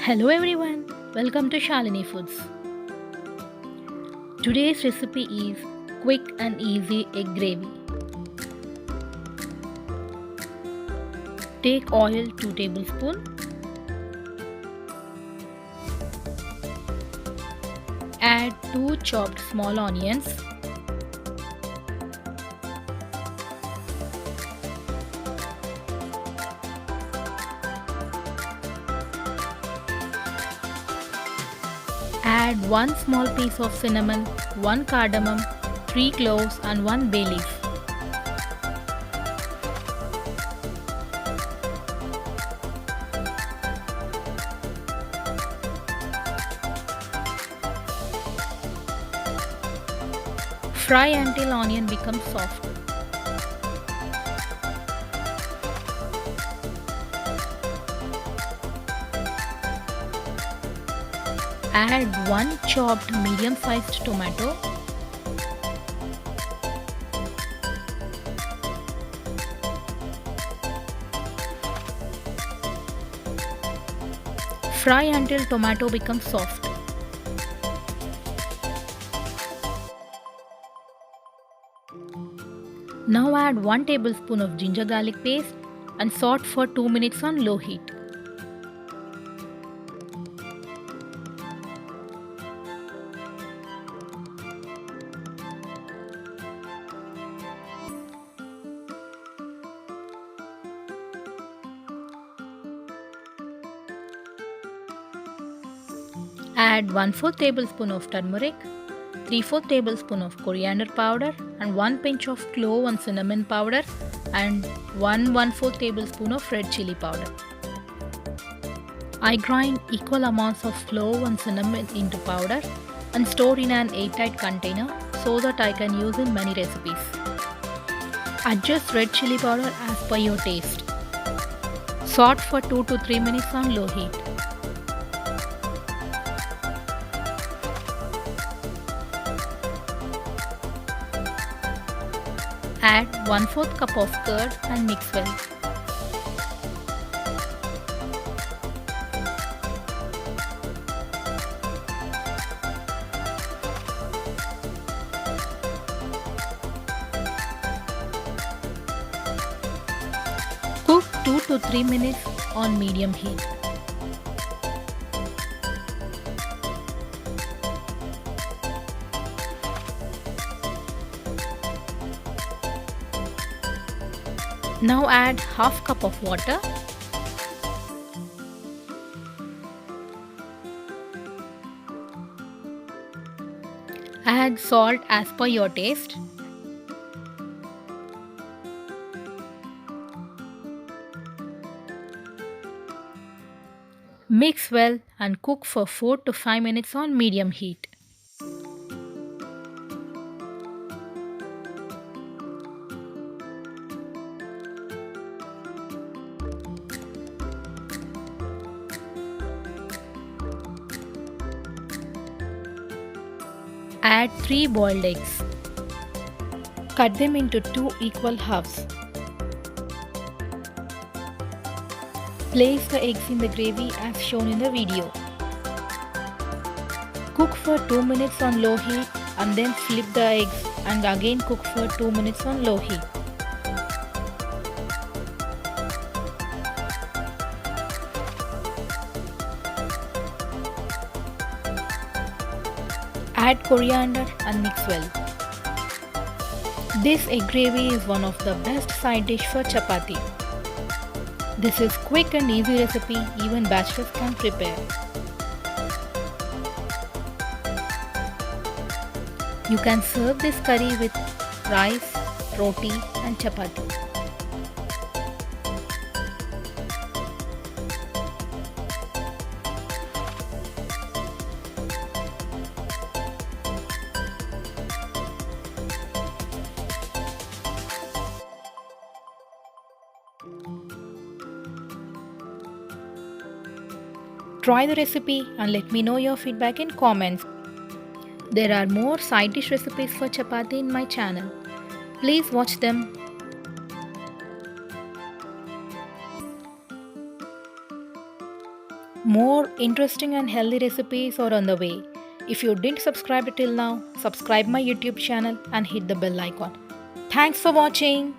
Hello everyone, welcome to Shalini Foods. Today's recipe is quick and easy egg gravy. Take oil 2 tablespoons. Add 2 chopped small onions. Add 1 small piece of cinnamon, 1 cardamom, 3 cloves and 1 bay leaf. Fry until onion becomes soft. Add 1 chopped medium-sized tomato. Fry until tomato becomes soft. Now add 1 tablespoon of ginger garlic paste and saute for 2 minutes on low heat. Add 1/4 tablespoon of turmeric, 3/4 tablespoon of coriander powder and 1 pinch of clove and cinnamon powder and 1/4 tablespoon of red chili powder. I grind equal amounts of clove and cinnamon into powder and store in an airtight container so that I can use in many recipes. Adjust red chili powder as per your taste. Saute for 2 to 3 minutes on low heat. Add 1/4 cup of curd and mix well. Cook 2 to 3 minutes on medium heat. Now add half cup of water. Add salt as per your taste. Mix well and cook for 4 to 5 minutes on medium heat. Add 3 boiled eggs. Cut them into 2 equal halves. Place the eggs in the gravy as shown in the video. Cook for 2 minutes on low heat and then flip the eggs and again cook for 2 minutes on low heat. Add coriander and mix well. This egg gravy is one of the best side dish for chapati. This is quick and easy recipe even bachelors can prepare. You can serve this curry with rice, roti and chapati. Try the recipe and let me know your feedback in comments. There are more side dish recipes for chapati in my channel. Please watch them. More interesting and healthy recipes are on the way. If you didn't subscribe till now, subscribe my YouTube channel and hit the bell icon. Thanks for watching.